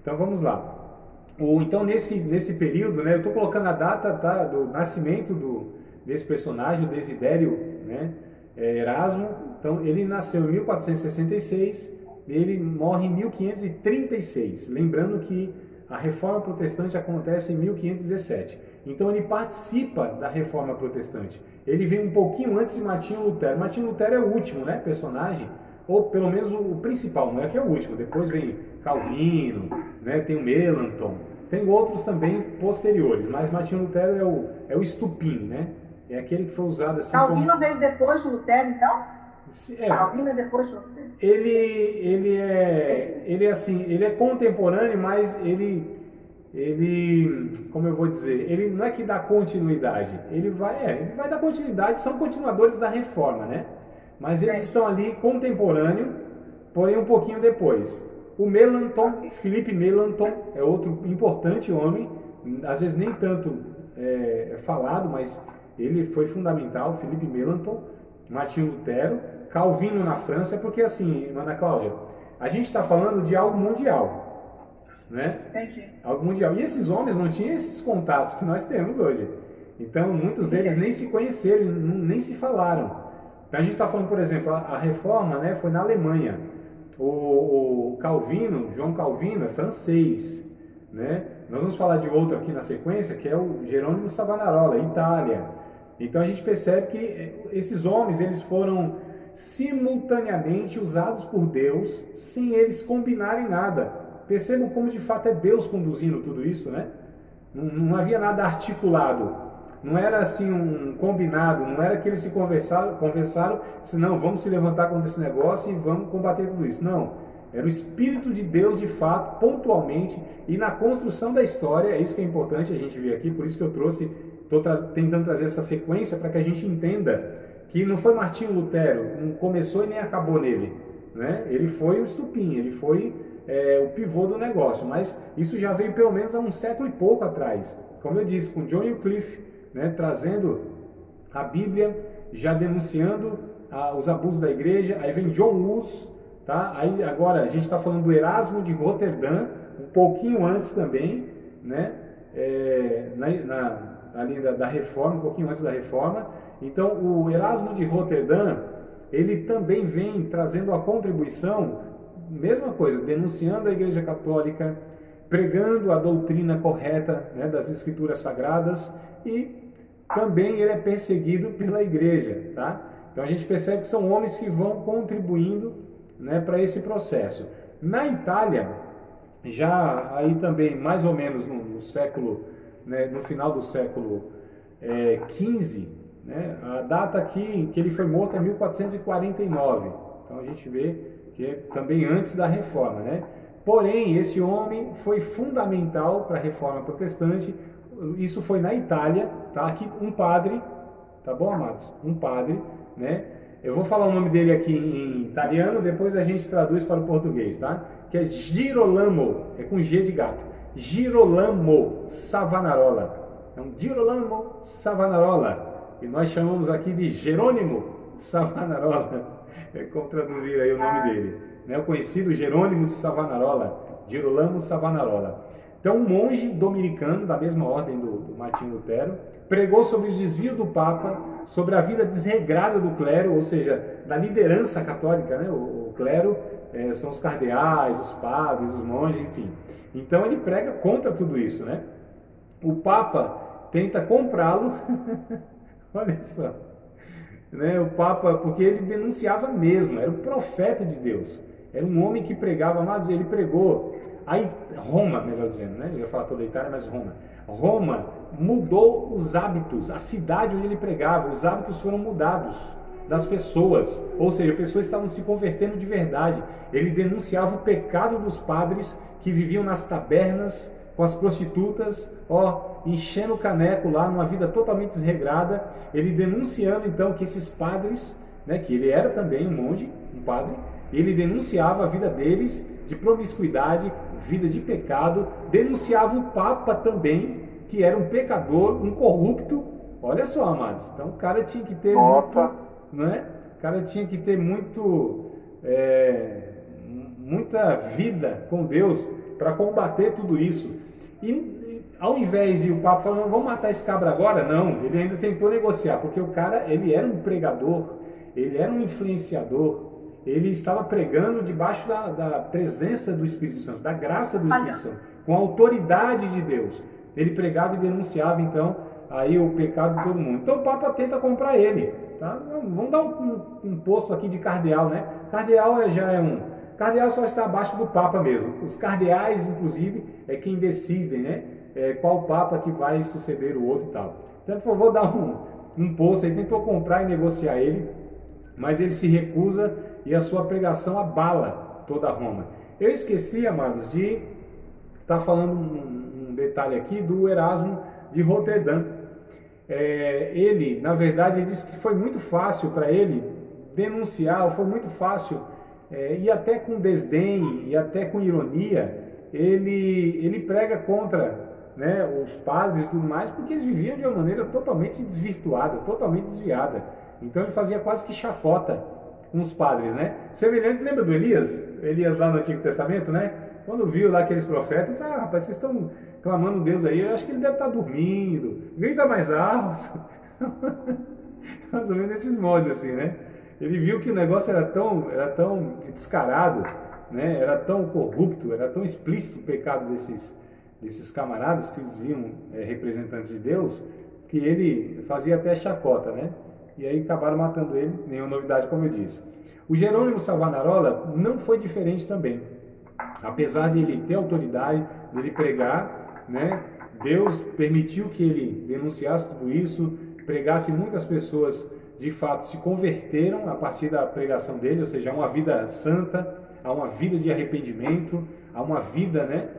Então vamos lá. Então nesse período, né, eu estou colocando a data, tá, do nascimento desse personagem, o Desidério, né, Erasmo. Então ele nasceu em 1466, ele morre em 1536. Lembrando que a Reforma Protestante acontece em 1517. Então ele participa da Reforma Protestante. Ele vem um pouquinho antes de Martinho Lutero. Martinho Lutero é o último, né, personagem, ou pelo menos o principal, não é que é o último. Depois vem Calvino, né, tem o Melanchthon, tem outros também posteriores, mas Martinho Lutero é o estupim, né? É aquele que foi usado assim Calvino como... veio depois de Lutero, então? É, Calvino é depois de Lutero? ele é assim, ele é contemporâneo, mas como eu vou dizer, ele não é que dá continuidade, ele vai dar continuidade, são continuadores da reforma, né? Mas eles estão ali contemporâneo, porém um pouquinho depois. O Melanchthon, Felipe Melanchthon, é outro importante homem, às vezes nem tanto falado, mas ele foi fundamental, Felipe Melanchthon, Martinho Lutero, Calvino na França, porque assim, Ana Cláudia, a gente está falando de algo mundial, né? Entendi. Algo mundial. E esses homens não tinham esses contatos que nós temos hoje. Então, muitos deles nem se conheceram, nem se falaram. Então, a gente está falando, por exemplo, a reforma, né, foi na Alemanha. O Calvino, João Calvino, é francês, né? Nós vamos falar de outro aqui na sequência, que é o Jerônimo Savonarola, Itália. Então, a gente percebe que esses homens, eles foram simultaneamente usados por Deus, sem eles combinarem nada. Percebam como de fato é Deus conduzindo tudo isso, né? Não havia nada articulado, não era assim um combinado, não era que eles se conversaram, disse, não, vamos se levantar contra esse negócio e vamos combater tudo isso. Não, era o Espírito de Deus de fato, pontualmente, e na construção da história, é isso que é importante a gente ver aqui, por isso que eu estou tentando trazer essa sequência para que a gente entenda que não foi Martinho Lutero, não começou e nem acabou nele, né? Ele foi o estupim, ele foi o pivô do negócio, mas isso já veio pelo menos há um século e pouco atrás. Como eu disse, com John Wycliffe, né, trazendo a Bíblia, já denunciando os abusos da igreja. Aí vem John Hus, tá? Aí agora a gente está falando do Erasmo de Roterdã, um pouquinho antes também, né? Ali da Reforma, um pouquinho antes da Reforma. Então o Erasmo de Roterdã, ele também vem trazendo a contribuição, mesma coisa, denunciando a Igreja Católica, pregando a doutrina correta, né, das Escrituras Sagradas, e também ele é perseguido pela Igreja, tá? Então a gente percebe que são homens que vão contribuindo, né, para esse processo. Na Itália, já aí também mais ou menos no século, né, no final do século XV, né, a data aqui que ele foi morto é 1449. Então a gente vê que é também antes da Reforma, né? Porém, esse homem foi fundamental para a Reforma Protestante. Isso foi na Itália, tá? Aqui um padre, tá bom, amados? Um padre, né? Eu vou falar o nome dele aqui em italiano, depois a gente traduz para o português, tá? Que é Girolamo, é com G de gato. Girolamo Savonarola. É um Girolamo Savonarola. E nós chamamos aqui de Jerônimo Savonarola. É como traduzir aí o nome dele, né? O conhecido Jerônimo de Savonarola, Girolamo Savonarola. Então, um monge dominicano, da mesma ordem do Martinho Lutero, pregou sobre os desvios do Papa, sobre a vida desregrada do clero, ou seja, da liderança católica, né? O clero são os cardeais, os padres, os monges, enfim. Então, ele prega contra tudo isso, né? O Papa tenta comprá-lo, olha só, né, o Papa, porque ele denunciava mesmo, era o profeta de Deus, era um homem que pregava, amados, ele pregou, aí Roma, melhor dizendo, né, eu ia falar toda a Itália, mas Roma mudou os hábitos, a cidade onde ele pregava, os hábitos foram mudados das pessoas, ou seja, pessoas estavam se convertendo de verdade. Ele denunciava o pecado dos padres que viviam nas tabernas, com as prostitutas, enchendo o caneco lá, numa vida totalmente desregrada. Ele denunciando então que esses padres, né, que ele era também um monge, um padre, ele denunciava a vida deles de promiscuidade, vida de pecado, denunciava o Papa também, que era um pecador, um corrupto. Olha só, amados, então o cara tinha que ter muito, não é? O cara tinha que ter muita vida com Deus para combater tudo isso. E ao invés de o Papa falar, vamos matar esse cabra agora, não, ele ainda tentou negociar, porque o cara, ele era um pregador, ele era um influenciador, ele estava pregando debaixo da presença do Espírito Santo, da graça do Espírito Santo, com a autoridade de Deus. Ele pregava e denunciava, então, aí o pecado de todo mundo. Então o Papa tenta comprar ele. Tá? Vamos dar um posto aqui de cardeal, né? Cardeal já é um... Cardeal só está abaixo do Papa mesmo. Os cardeais, inclusive, é quem decidem, né? Qual Papa que vai suceder o outro e tal. Então ele falou, vou dar um posto. Ele tentou comprar e negociar ele, mas ele se recusa e a sua pregação abala toda Roma. Eu esqueci, amados, de estar falando um detalhe aqui do Erasmo de Roterdã. Ele, na verdade, ele disse que foi muito fácil para ele denunciar, foi muito fácil, e até com desdém, e até com ironia, ele prega contra, né, os padres e tudo mais, porque eles viviam de uma maneira totalmente desvirtuada, totalmente desviada. Então ele fazia quase que chacota com os padres, né? Semelhante, lembra do Elias? Elias lá no Antigo Testamento, né? Quando viu lá aqueles profetas, rapaz, vocês estão clamando Deus aí, eu acho que ele deve estar dormindo, grita mais alto. Mais ou menos nesses modos assim, né? Ele viu que o negócio era tão descarado, né? Era tão corrupto, era tão explícito o pecado desses camaradas que se diziam representantes de Deus, que ele fazia até chacota, né? E aí acabaram matando ele, nenhuma novidade, como eu disse. O Jerônimo Savonarola não foi diferente também. Apesar de ele ter autoridade, de ele pregar, né? Deus permitiu que ele denunciasse tudo isso, pregasse, muitas pessoas de fato se converteram a partir da pregação dele, ou seja, a uma vida santa, a uma vida de arrependimento, a uma vida, né,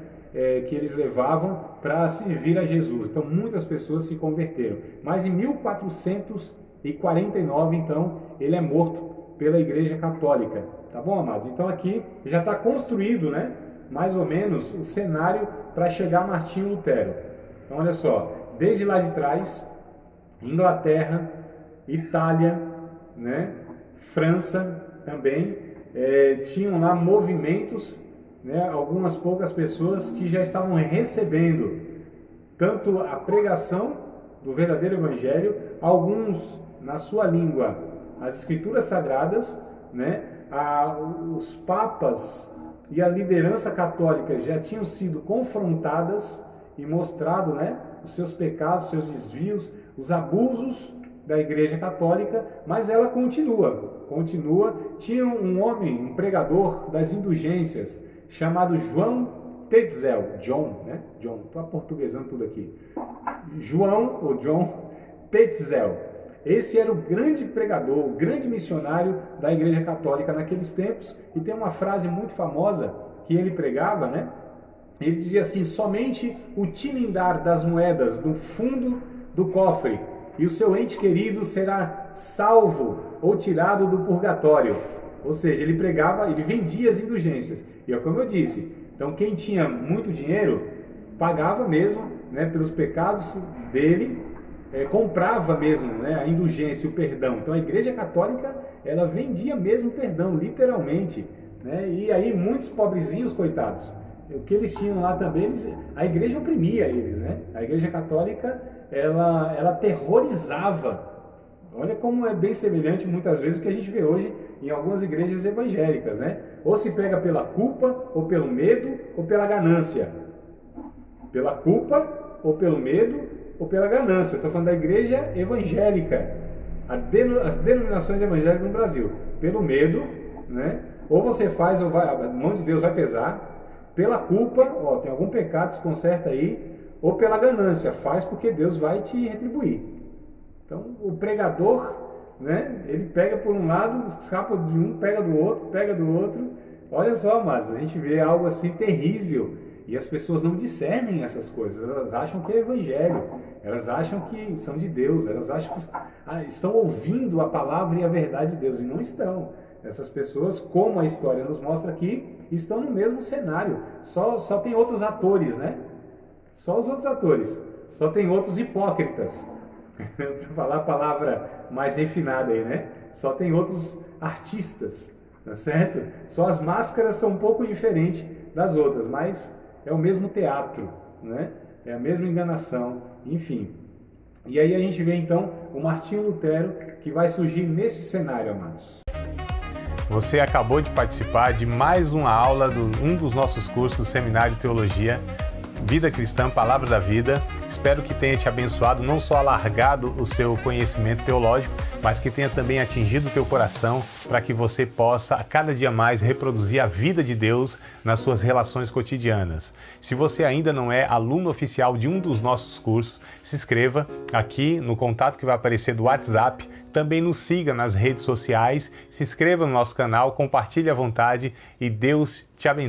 que eles levavam para servir a Jesus. Então muitas pessoas se converteram. Mas em 1449, então, ele é morto pela Igreja Católica. Tá bom, amados? Então aqui já está construído, né, mais ou menos, o cenário para chegar a Martinho Lutero. Então olha só, desde lá de trás, Inglaterra, Itália, né, França também, tinham lá movimentos, né, algumas poucas pessoas que já estavam recebendo tanto a pregação do verdadeiro Evangelho, alguns na sua língua, as Escrituras Sagradas, né, os papas e a liderança católica já tinham sido confrontadas e mostrado, né, os seus pecados, os seus desvios, os abusos da Igreja Católica, mas ela continua. Tinha um homem, um pregador das indulgências, chamado João Tetzel, John, estou aportuguesando tudo aqui, John Tetzel. Esse era o grande pregador, o grande missionário da Igreja Católica naqueles tempos, e tem uma frase muito famosa que ele pregava, né? Ele dizia assim: somente o tilindar das moedas no fundo do cofre e o seu ente querido será salvo ou tirado do purgatório. Ou seja, ele pregava, ele vendia as indulgências. E é como eu disse, então quem tinha muito dinheiro pagava mesmo, né, pelos pecados dele, comprava mesmo, né, a indulgência, o perdão. Então a Igreja Católica, ela vendia mesmo perdão, literalmente, né? E aí muitos pobrezinhos, coitados, o que eles tinham lá também, a igreja oprimia eles, né? A Igreja Católica, ela terrorizava. Olha como é bem semelhante muitas vezes o que a gente vê hoje em algumas igrejas evangélicas, né? Ou se pega pela culpa, ou pelo medo, ou pela ganância. Pela culpa, ou pelo medo, ou pela ganância. Eu estou falando da igreja evangélica, as denominações evangélicas no Brasil. Pelo medo, né? Ou você faz, ou a mão de Deus vai pesar. Pela culpa, tem algum pecado, se conserta aí. Ou pela ganância, faz porque Deus vai te retribuir. Então, o pregador, né, ele pega por um lado, escapa de um, pega do outro. Olha só, amados, a gente vê algo assim terrível. E as pessoas não discernem essas coisas, elas acham que é evangelho, elas acham que são de Deus, elas acham que estão ouvindo a palavra e a verdade de Deus, e não estão. Essas pessoas, como a história nos mostra aqui, estão no mesmo cenário, só tem outros atores, né? Só os outros atores, só tem outros hipócritas, para falar a palavra mais refinada aí, né? Só tem outros artistas, tá certo? Só as máscaras são um pouco diferentes das outras, mas é o mesmo teatro, né? É a mesma enganação, enfim. E aí a gente vê então o Martinho Lutero que vai surgir nesse cenário, amados. Você acabou de participar de mais uma aula de um dos nossos cursos Seminário de Teologia, Vida Cristã, Palavra da Vida. Espero que tenha te abençoado, não só alargado o seu conhecimento teológico, mas que tenha também atingido o teu coração para que você possa a cada dia mais reproduzir a vida de Deus nas suas relações cotidianas. Se você ainda não é aluno oficial de um dos nossos cursos, se inscreva aqui no contato que vai aparecer do WhatsApp. Também nos siga nas redes sociais, se inscreva no nosso canal, compartilhe à vontade e Deus te abençoe.